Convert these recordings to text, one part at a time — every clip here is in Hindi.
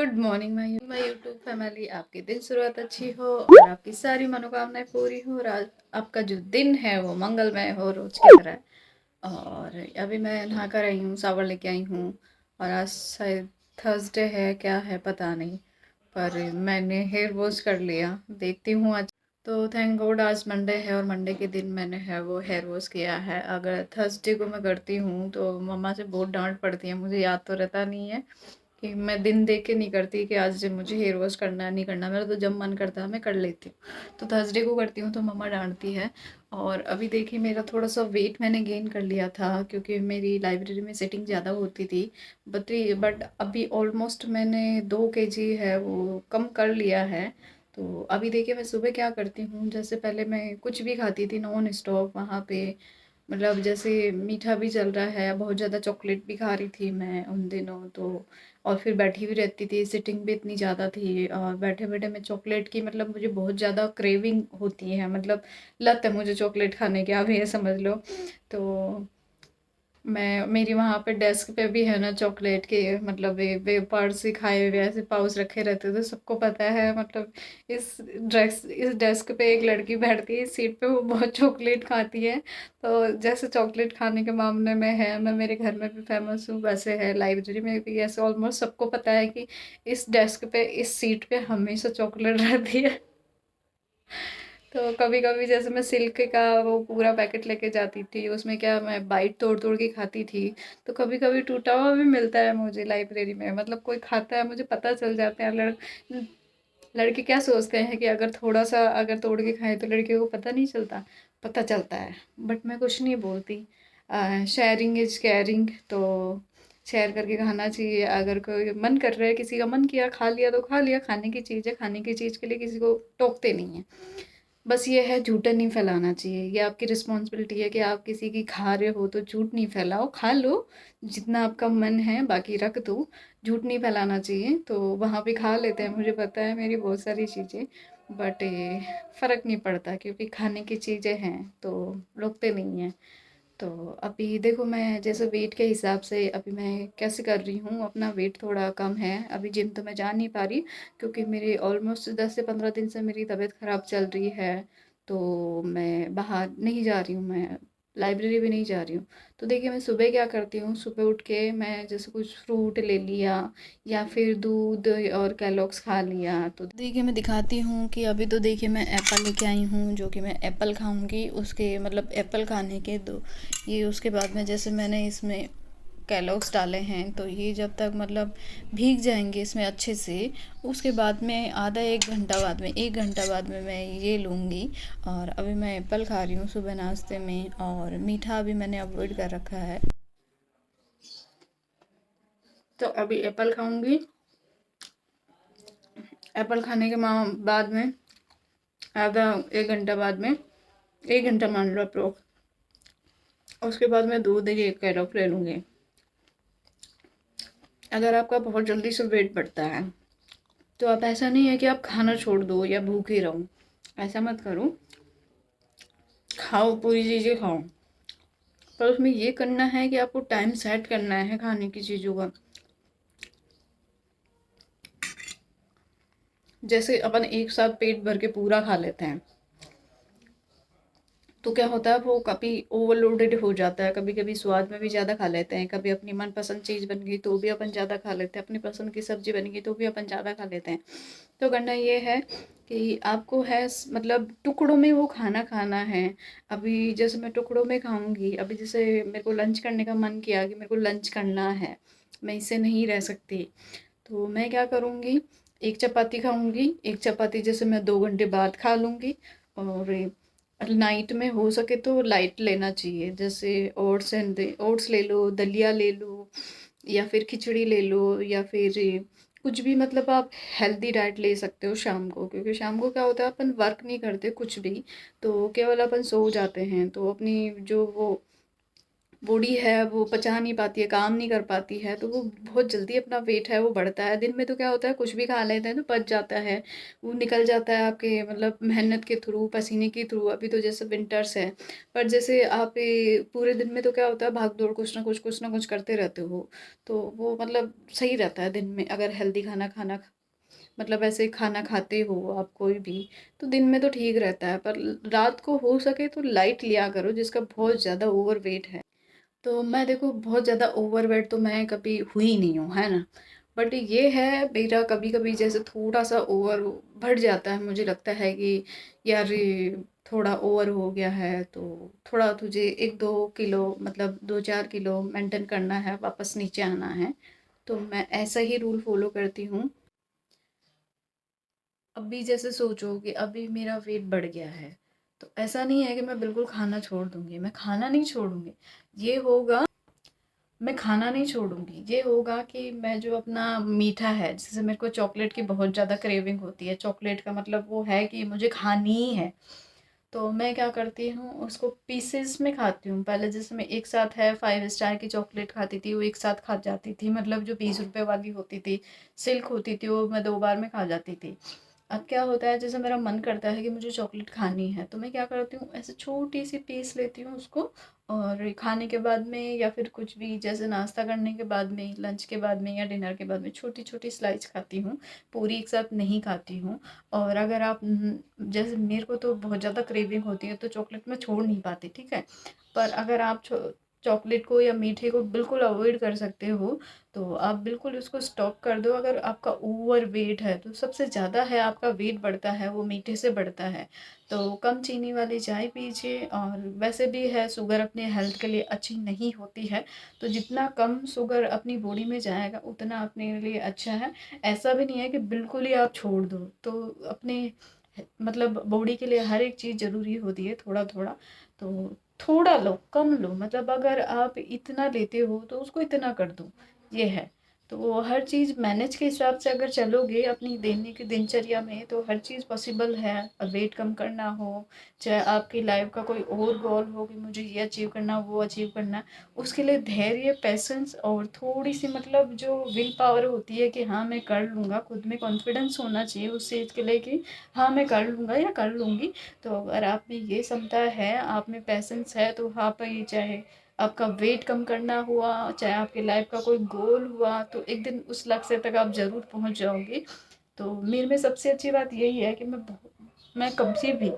Good morning my YouTube family. आपकी दिन शुरुआत अच्छी हो और आपकी सारी मनोकामनाएं पूरी हो और आज आपका जो दिन है वो मंगलमय हो रोज की तरह। और अभी मैं नहा कर आई हूँ, सावर लेके आई हूँ और आज शायद थर्सडे है, क्या है पता नहीं, पर मैंने हेयर वॉश कर लिया। देखती हूँ आज तो थैंक गॉड आज मंडे है और मंडे के दिन मैंने है वो हेयर वॉश किया है। अगर थर्सडे को मैं करती हूँ तो मम्मा से बहुत डांट पड़ती है, मुझे याद तो रहता नहीं है कि मैं दिन देख के नहीं करती कि आज जब मुझे हेयर वॉश करना है नहीं करना, मेरा तो जब मन करता है मैं कर लेती हूँ। तो थर्सडे को करती हूँ तो मम्मा डांटती है। और अभी देखिए मेरा थोड़ा सा वेट मैंने गेन कर लिया था क्योंकि मेरी लाइब्रेरी में सिटिंग ज़्यादा होती थी। बट अभी ऑलमोस्ट मैंने 2 kg है वो कम कर लिया है। तो अभी देखिए मैं सुबह क्या करती हूँ, जैसे पहले मैं कुछ भी खाती थी नॉन स्टॉप वहाँ पे, मतलब जैसे मीठा भी चल रहा है, बहुत ज़्यादा चॉकलेट भी खा रही थी मैं उन दिनों तो। और फिर बैठी भी रहती थी, सिटिंग भी इतनी ज़्यादा थी और बैठे बैठे मैं चॉकलेट की, मतलब मुझे बहुत ज़्यादा क्रेविंग होती है, मतलब लत है मुझे चॉकलेट खाने की, आप ये समझ लो। तो मैं मेरी वहाँ पे डेस्क पे भी है ना चॉकलेट के, मतलब वे पर्स ही खाए हुए ऐसे पाउच रखे रहते थे, सबको पता है। मतलब इस डेस्क पे एक लड़की बैठती है, इस सीट पे वो बहुत चॉकलेट खाती है। तो जैसे चॉकलेट खाने के मामले में है, मैं मेरे घर में भी फेमस हूँ, वैसे है लाइब्रेरी में भी, ऐसे ऑलमोस्ट सबको पता है कि इस डेस्क पे इस सीट पे हमेशा चॉकलेट रहती है। तो कभी कभी जैसे मैं सिल्क का वो पूरा पैकेट लेके जाती थी, उसमें क्या मैं बाइट तोड़ तोड़ के खाती थी। तो कभी कभी टूटा हुआ भी मिलता है मुझे लाइब्रेरी में, मतलब कोई खाता है मुझे पता चल जाता है। लड़के क्या सोचते हैं कि अगर थोड़ा सा अगर तोड़ के खाए तो लड़के को पता नहीं चलता, पता चलता है। बट मैं कुछ नहीं बोलती। शेयरिंग इज केयरिंग, तो शेयर करके खाना चाहिए। अगर कोई मन कर रहा है, किसी का मन किया खा लिया तो खा लिया, खाने की चीज़ है, खाने की चीज़ के लिए किसी को टोकते नहीं है। बस ये है, झूठा नहीं फैलाना चाहिए, ये आपकी रिस्पॉन्सिबिलिटी है कि आप किसी की खा रहे हो तो झूठ नहीं फैलाओ, खा लो जितना आपका मन है, बाकी रख दो। झूठ नहीं फैलाना चाहिए। तो वहाँ पे खा लेते हैं, मुझे पता है मेरी बहुत सारी चीज़ें, बट ये फ़र्क नहीं पड़ता क्योंकि खाने की चीज़ें हैं तो रोकते नहीं हैं। तो अभी देखो मैं जैसे वेट के हिसाब से अभी मैं कैसे कर रही हूँ, अपना वेट थोड़ा कम है। अभी जिम तो मैं जा नहीं पा रही क्योंकि मेरी ऑलमोस्ट 10 से 15 दिन से मेरी तबीयत ख़राब चल रही है। तो मैं बाहर नहीं जा रही हूँ, मैं लाइब्रेरी भी नहीं जा रही हूँ। तो देखिए मैं सुबह क्या करती हूँ, सुबह उठ के मैं जैसे कुछ फ्रूट ले लिया या फिर दूध और कैलॉग्स खा लिया। तो देखिए मैं दिखाती हूँ कि अभी तो देखिए मैं एप्पल लेके आई हूँ, जो कि मैं एप्पल खाऊंगी। उसके मतलब एप्पल खाने के दो ये उसके बाद में जैसे मैंने इसमें कैलॉग्स डाले हैं तो ये जब तक मतलब भीग जाएंगे इसमें अच्छे से, उसके बाद में आधा 1 घंटा बाद में 1 घंटा बाद में मैं ये लूँगी। और अभी मैं एप्पल खा रही हूँ सुबह नाश्ते में, और मीठा अभी मैंने अवॉइड कर रखा है। तो अभी एप्पल खाऊंगी। एप्पल खाने के बाद में आधा 1 घंटा बाद में, 1 घंटा मान लो अप्रोक्स, उसके बाद मैं दूध एक कैरफ ले लूँगी। अगर आपका बहुत जल्दी से वेट बढ़ता है तो आप, ऐसा नहीं है कि आप खाना छोड़ दो या भूखे रहो, ऐसा मत करो। खाओ, पूरी चीज़ें खाओ, पर उसमें ये करना है कि आपको टाइम सेट करना है खाने की चीज़ों का। जैसे अपन एक साथ पेट भर के पूरा खा लेते हैं तो क्या होता है वो कभी ओवरलोडेड हो जाता है, कभी कभी स्वाद में भी ज़्यादा खा लेते हैं, कभी अपनी मनपसंद चीज़ बन गई तो भी अपन ज़्यादा खा लेते हैं, अपनी पसंद की सब्ज़ी बन गई तो भी अपन ज़्यादा खा लेते हैं। तो करना ये है कि आपको है मतलब टुकड़ों में वो खाना खाना है। अभी जैसे मैं टुकड़ों में खाऊंगी, अभी जैसे मेरे को लंच करने का मन किया कि मेरे को लंच करना है, मैं इससे नहीं रह सकती, तो मैं क्या करूँगी, एक चपाती खाऊंगी। एक चपाती जैसे मैं 2 घंटे बाद खा लूँगी। और नाइट में हो सके तो लाइट लेना चाहिए, जैसे ओट्स ले लो, दलिया ले लो, या फिर खिचड़ी ले लो, या फिर कुछ भी, मतलब आप हेल्दी डाइट ले सकते हो शाम को, क्योंकि शाम को क्या होता है अपन वर्क नहीं करते कुछ भी, तो केवल अपन सो जाते हैं, तो अपनी जो वो बॉडी है वो पचा नहीं पाती है, काम नहीं कर पाती है, तो वो बहुत जल्दी अपना वेट है वो बढ़ता है। दिन में तो क्या होता है, कुछ भी खा लेते हैं तो पच जाता है, वो निकल जाता है आपके मतलब मेहनत के थ्रू, पसीने के थ्रू। अभी तो जैसे विंटर्स है, पर जैसे आप पूरे दिन में तो क्या होता है, भाग दौड़ कुछ ना कुछ करते रहते हो, तो वो मतलब सही रहता है दिन में अगर हेल्दी खाना खाना मतलब ऐसे खाना खाते हो आप कोई भी, तो दिन में तो ठीक रहता है। पर रात को हो सके तो लाइट लिया करो जिसका बहुत ज़्यादा ओवर वेट है। तो मैं देखो बहुत ज़्यादा ओवरवेट तो मैं कभी हुई नहीं हूँ, है ना। बट ये है मेरा कभी कभी जैसे थोड़ा सा ओवर बढ़ जाता है, मुझे लगता है कि यार ये थोड़ा ओवर हो गया है, तो थोड़ा तुझे 1-2 किलो मतलब 2-4 किलो मेंटेन करना है, वापस नीचे आना है। तो मैं ऐसा ही रूल फॉलो करती हूँ। अभी जैसे सोचो कि अभी मेरा वेट बढ़ गया है, तो ऐसा नहीं है कि मैं बिल्कुल खाना छोड़ दूंगी, मैं खाना नहीं छोड़ूंगी। ये होगा, मैं खाना नहीं छोड़ूंगी, ये होगा कि मैं जो अपना मीठा है, जैसे मेरे को चॉकलेट की बहुत ज़्यादा क्रेविंग होती है, चॉकलेट का मतलब वो है कि मुझे खानी ही है। तो मैं क्या करती हूँ, उसको पीसेस में खाती हूँ। पहले जैसे मैं एक साथ है 5 स्टार की चॉकलेट खाती थी, वो एक साथ खा जाती थी, मतलब जो 20 रुपए वाली होती थी, सिल्क होती थी, वो मैं 2 बार में खा जाती थी। अब क्या होता है, जैसे मेरा मन करता है कि मुझे चॉकलेट खानी है, तो मैं क्या करती हूँ, ऐसे छोटी सी पीस लेती हूँ उसको, और खाने के बाद में या फिर कुछ भी जैसे नाश्ता करने के बाद में, लंच के बाद में या डिनर के बाद में छोटी छोटी स्लाइस खाती हूँ, पूरी एक साथ नहीं खाती हूँ। और अगर आप जैसे मेरे को तो बहुत ज़्यादा क्रेविंग होती है तो चॉकलेट मैं छोड़ नहीं पाती, ठीक है। पर अगर आप चॉकलेट को या मीठे को बिल्कुल अवॉइड कर सकते हो, तो आप बिल्कुल उसको स्टॉप कर दो। अगर आपका ओवर वेट है तो सबसे ज़्यादा है आपका वेट बढ़ता है वो मीठे से बढ़ता है, तो कम चीनी वाली चाय पीजिए। और वैसे भी है शुगर अपने हेल्थ के लिए अच्छी नहीं होती है, तो जितना कम शुगर अपनी बॉडी में जाएगा उतना अपने लिए अच्छा है। ऐसा भी नहीं है कि बिल्कुल ही आप छोड़ दो, तो अपने मतलब बॉडी के लिए हर एक चीज़ ज़रूरी होती है थोड़ा थोड़ा। तो थोड़ा लो, कम लो, मतलब अगर आप इतना लेते हो तो उसको इतना कर दो, ये है। तो हर चीज़ मैनेज के हिसाब से अगर चलोगे अपनी दैनिक दिनचर्या में तो हर चीज़ पॉसिबल है। वेट कम करना हो, चाहे आपकी लाइफ का कोई और गोल हो कि मुझे ये अचीव करना वो अचीव करना, उसके लिए धैर्य, पैसेंस और थोड़ी सी मतलब जो विल पावर होती है कि हाँ मैं कर लूँगा, खुद में कॉन्फिडेंस होना चाहिए उस चीज़ के लिए कि हाँ मैं कर लूँगा या कर लूँगी। तो अगर आप में ये क्षमता है, आप में पैसेंस है, तो आप ये चाहे आपका वेट कम करना हुआ, चाहे आपकी लाइफ का कोई गोल हुआ, तो एक दिन उस लक्ष्य तक आप ज़रूर पहुंच जाओगे। तो मेरे में सबसे अच्छी बात यही है कि मैं कभी भी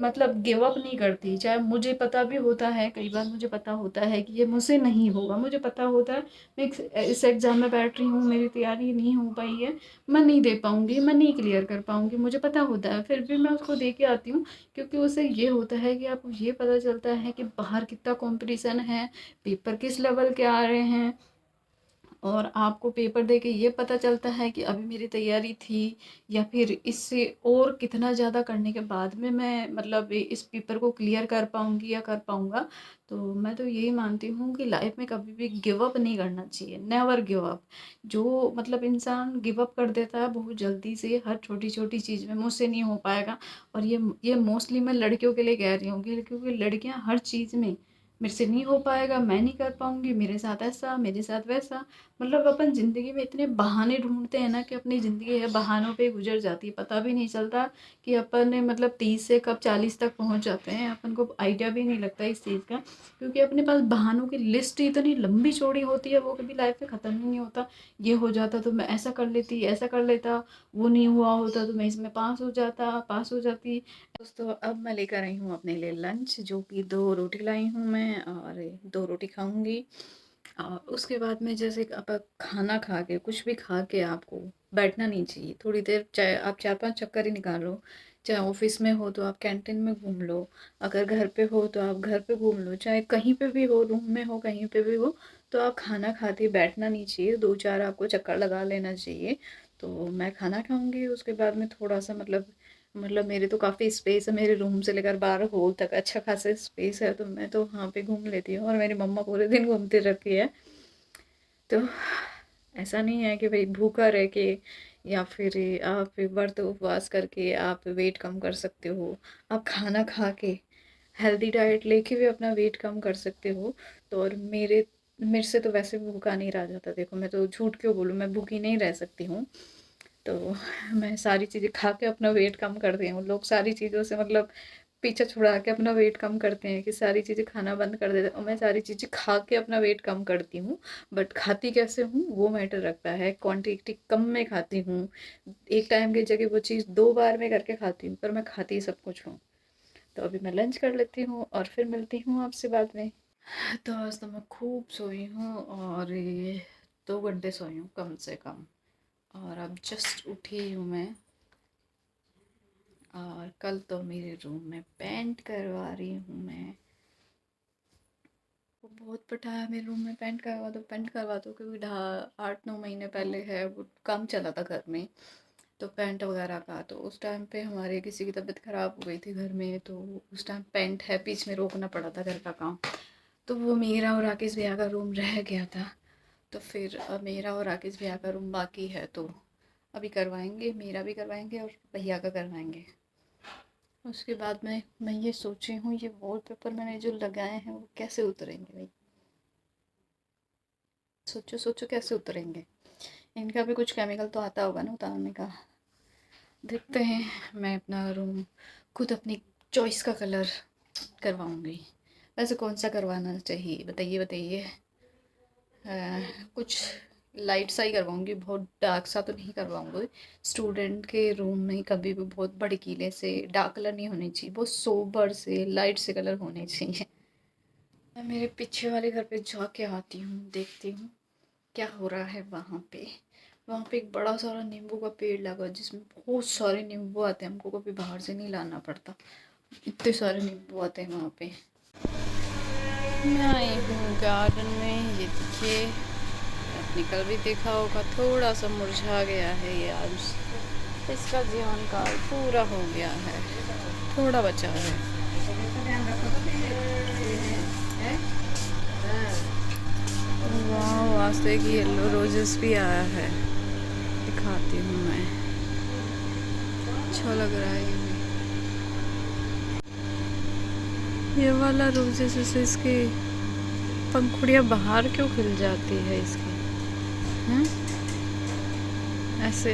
मतलब गिव अप नहीं करती। चाहे मुझे पता भी होता है, कई बार मुझे पता होता है कि ये मुझसे नहीं होगा, मुझे पता होता है मैं इस एग्ज़ाम में बैठ रही हूँ, मेरी तैयारी नहीं हो पाई है, मैं नहीं दे पाऊँगी, मैं नहीं क्लियर कर पाऊँगी, मुझे पता होता है, फिर भी मैं उसको दे के आती हूँ। क्योंकि उससे ये होता है कि आपको ये पता चलता है कि बाहर कितना कंपटीशन है, पेपर किस लेवल के आ रहे हैं, और आपको पेपर दे के ये पता चलता है कि अभी मेरी तैयारी थी या फिर इससे और कितना ज़्यादा करने के बाद में मैं मतलब इस पेपर को क्लियर कर पाऊँगी या कर पाऊँगा। तो मैं तो यही मानती हूँ कि लाइफ में कभी भी गिव अप नहीं करना चाहिए, नेवर गिव अप। जो मतलब इंसान गिव अप कर देता है बहुत जल्दी से हर छोटी छोटी चीज़ में, मुझसे नहीं हो पाएगा। और ये मोस्टली मैं लड़कियों के लिए कह रही हूँ कि क्योंकि लड़कियाँ हर चीज़ में मेरे से नहीं हो पाएगा, मैं नहीं कर पाऊंगी, मेरे साथ ऐसा, मेरे साथ वैसा, मतलब अपन ज़िंदगी में इतने बहाने ढूँढते हैं ना कि अपनी ज़िंदगी है बहानों पे गुजर जाती है, पता भी नहीं चलता कि अपन ने मतलब 30 से कब 40 तक पहुँच जाते हैं, अपन को आइडिया भी नहीं लगता इस चीज़ का। क्योंकि अपने पास बहानों की लिस्ट इतनी लंबी चौड़ी होती है, वो कभी लाइफ में ख़त्म ही नहीं होता। ये हो जाता तो मैं ऐसा कर लेती, ऐसा कर लेता, वो नहीं हुआ होता तो मैं इसमें पास हो जाता, पास हो जाती। दोस्तों अब मैं लेकर आई हूँ अपने लिए लंच, जो कि 2 रोटी लाई हूँ मैं, और 2 रोटी खाऊंगी। और उसके बाद में जैसे कि आप खाना खा के कुछ भी खा के आपको बैठना नहीं चाहिए थोड़ी देर, चाहे आप 4-5 चक्कर ही निकालो। चाहे ऑफिस में हो तो आप कैंटीन में घूम लो, अगर घर पे हो तो आप घर पे घूम लो, चाहे कहीं पे भी हो, रूम में हो, कहीं पे भी हो, तो आप खाना खाते बैठना नहीं चाहिए, 2-4 आपको चक्कर लगा लेना चाहिए। तो मैं खाना खाऊंगी, उसके बाद में थोड़ा सा मतलब मेरे तो काफ़ी स्पेस है, मेरे रूम से लेकर बाहर हॉल तक अच्छा खासा स्पेस है, तो मैं तो वहाँ पे घूम लेती हूँ, और मेरी मम्मा पूरे दिन घूमती रहती है। तो ऐसा नहीं है कि भाई भूखा रह के या फिर आप व्रत उपवास करके आप वेट कम कर सकते हो। आप खाना खा के हेल्दी डाइट लेके भी अपना वेट कम कर सकते हो। तो और मेरे से तो वैसे भी भूखा नहीं रहा जाता, देखो मैं तो झूठ क्यों बोलूँ, मैं भूखी नहीं रह सकती हूँ। तो मैं सारी चीज़ें खा के अपना वेट कम करती हूँ। लोग सारी चीज़ों से मतलब पीछा छुड़ा के अपना वेट कम करते हैं कि सारी चीज़ें खाना बंद कर देते हैं, और मैं सारी चीज़ें खा के अपना वेट कम करती हूँ। बट खाती कैसे हूँ वो मैटर रखता है, क्वांटिटी कम में खाती हूँ। एक टाइम की जगह वो चीज़ 2 बार में करके खाती हूँ, पर मैं खाती सब कुछ हूँ। तो अभी मैं लंच कर लेती हूँ और फिर मिलती हूँ आपसे बाद में। तो आज तो मैं खूब सोई हूँ, और ये 2 घंटे सोई हूँ कम से कम। और अब जस्ट उठी हूँ मैं। और कल तो मेरे रूम में पेंट करवा रही हूँ मैं। वो बहुत पटाया मेरे रूम में, पेंट करवा दो पेंट करवा दो, क्योंकि 8-9 महीने पहले है वो काम चला था घर में। तो पेंट वगैरह का, तो उस टाइम पे हमारे किसी की तबीयत ख़राब हो गई थी घर में, तो उस टाइम पेंट है बीच में रोकना पड़ा था घर का काम। तो वो मेरा और राकेश भैया का रूम रह गया था। तो फिर मेरा और राकेश भैया का रूम बाकी है, तो अभी करवाएंगे, मेरा भी करवाएंगे और भैया का करवाएंगे। उसके बाद में मैं ये सोची हूँ, ये वॉलपेपर मैंने जो लगाए हैं वो कैसे उतरेंगे भाई। सोचो सोचो कैसे उतरेंगे। इनका भी कुछ केमिकल तो आता होगा ना उतारने का। देखते हैं। मैं अपना रूम खुद अपनी चॉइस का कलर करवाऊंगी। वैसे कौन सा करवाना चाहिए बताइए बताइए। कुछ लाइट सा ही करवाऊंगी, बहुत डार्क सा तो नहीं करवाऊंगी। स्टूडेंट के रूम में कभी भी बहुत भड़कीले से डार्क कलर नहीं होने चाहिए, बहुत सोबर से लाइट से कलर होने चाहिए। मैं मेरे पीछे वाले घर पे जाके आती हूँ, देखती हूँ क्या हो रहा है वहाँ पे। वहाँ पे एक बड़ा सारा नींबू का पेड़ लगा है, जिसमें बहुत सारे नींबू आते हैं, हमको कभी बाहर से नहीं लाना पड़ता। इतने सारे नींबू आते हैं वहाँ पे। मैं आई हूँ गार्डन में, ये देखिए। आपने कल भी देखा होगा थोड़ा सा मुरझा गया है ये आज। इसका जीवन काल पूरा हो गया है, थोड़ा बचा है। वाह, आज तो एक येलो रोजेस भी आया है, दिखाती हूँ मैं। अच्छा लग रहा है ये भी। ये वाला रोजेस जैसे इसकी पंखुड़ियाँ बाहर क्यों खिल जाती है इसकी, हैं ऐसे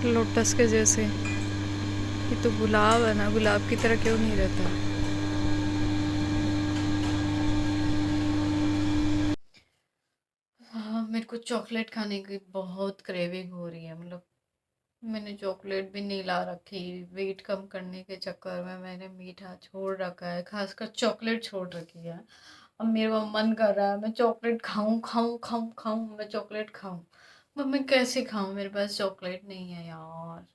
लोटस के जैसे। ये तो गुलाब है ना, गुलाब की तरह क्यों नहीं रहता। हाँ, मेरे को चॉकलेट खाने की बहुत क्रेविंग हो रही है। मतलब मैंने चॉकलेट भी नहीं ला रखी, वेट कम करने के चक्कर में मैंने मीठा छोड़ रखा है, खासकर चॉकलेट छोड़ रखी है। अब मेरे को मन कर रहा है मैं चॉकलेट खाऊं खाऊं खाऊं खाऊं, मैं चॉकलेट खाऊं। पर मैं कैसे खाऊं, मेरे पास चॉकलेट नहीं है यार।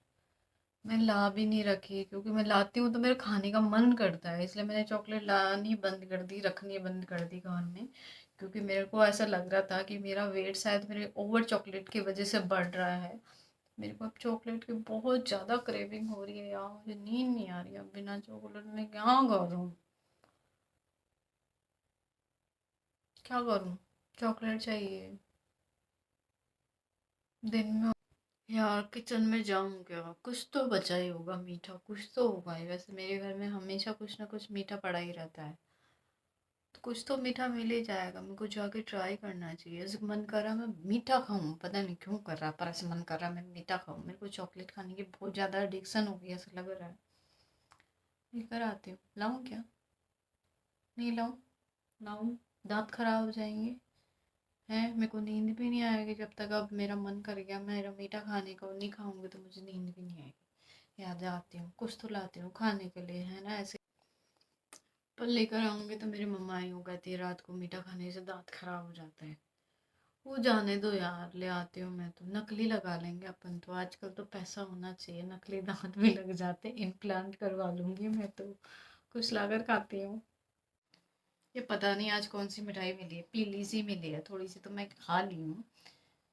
मैं ला भी नहीं रखी, क्योंकि मैं लाती हूँ तो मेरे खाने का मन करता है, इसलिए मैंने चॉकलेट लानी बंद कर दी, रखनी बंद कर दी घर में। क्योंकि मेरे को ऐसा लग रहा था कि मेरा वेट शायद मेरे ओवर चॉकलेट की वजह से बढ़ रहा है। मेरे को अब चॉकलेट की बहुत ज़्यादा क्रेविंग हो रही है यार, मुझे नींद नहीं आ रही है। अब बिना चॉकलेट में क्या करूँ, क्या करूँ। चॉकलेट चाहिए दिन में। यार किचन में जाऊँ क्या, कुछ तो बचा ही होगा मीठा, कुछ तो होगा ही। वैसे मेरे घर में हमेशा कुछ ना कुछ मीठा पड़ा ही रहता है, तो कुछ तो मीठा मिल ही जाएगा। मेरे को जाके ट्राई करना चाहिए। ऐसे मन कर रहा मैं मीठा खाऊं, पता नहीं क्यों कर रहा, पर ऐसे मन कर रहा मैं मीठा खाऊं। मेरे को चॉकलेट खाने की बहुत ज़्यादा एडिक्शन हो गई है, ऐसा लग रहा है। लेकर आती हूँ, लाऊं क्या, नहीं लाऊं, लाऊं दांत खराब हो जाएंगे। हैं, मेरे को नींद भी नहीं आएगी जब तक। अब मेरा मन कर गया मेरा मीठा खाने का, नहीं खाऊंगी तो मुझे नींद भी नहीं आएगी। याद आती हूँ, कुछ तो लाती हूँ खाने के लिए, है ना ऐसे। पर लेकर आऊंगी तो मेरी मम्मा यूँ कहती है रात को मीठा खाने से दांत खराब हो जाता है। वो जाने दो यार, ले आती हूँ मैं। तो नकली लगा लेंगे अपन तो, आजकल तो पैसा होना चाहिए, नकली दांत भी लग जाते, इम्प्लांट करवा लूंगी मैं तो। कुछ लाकर खाती हूँ। ये पता नहीं आज कौन सी मिठाई मिली है, पीली सी मिली है थोड़ी सी, तो मैं खा ली हूँ।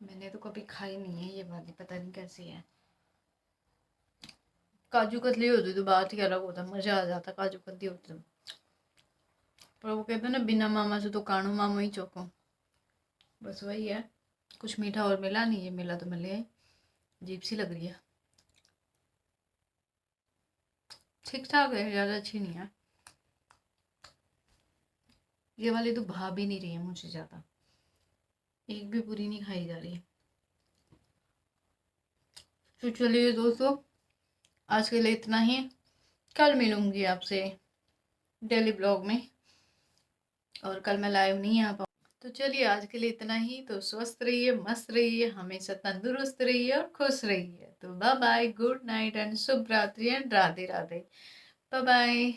मैंने तो कभी खाई नहीं है ये वाली, पता नहीं कैसी है। काजू कतली होती तो बात ही अलग होता, मजा आ जाता काजू कतली होती तो। पर वो कहते हैं ना, बिना मामा से तो कानू मामा ही चौको। बस वही है। कुछ मीठा और मिला नहीं, ये मिला तो मिले। अजीब सी लग रही है। ठीक ठाक है, ज़्यादा अच्छी नहीं है। ये वाली तो भा भी नहीं रही है मुझे ज़्यादा, एक भी पूरी नहीं खाई जा रही। तो चलिए दोस्तों, आज के लिए इतना ही। कल मिलूंगी आपसे डेली ब्लॉग में, और कल मैं लाइव नहीं आ पाऊँ। तो चलिए आज के लिए इतना ही। तो स्वस्थ रहिए, मस्त रहिए, हमेशा तंदुरुस्त रहिए और खुश रहिए। तो bye bye, good night and शुभ रात्रि and Radhe Radhe. Bye bye.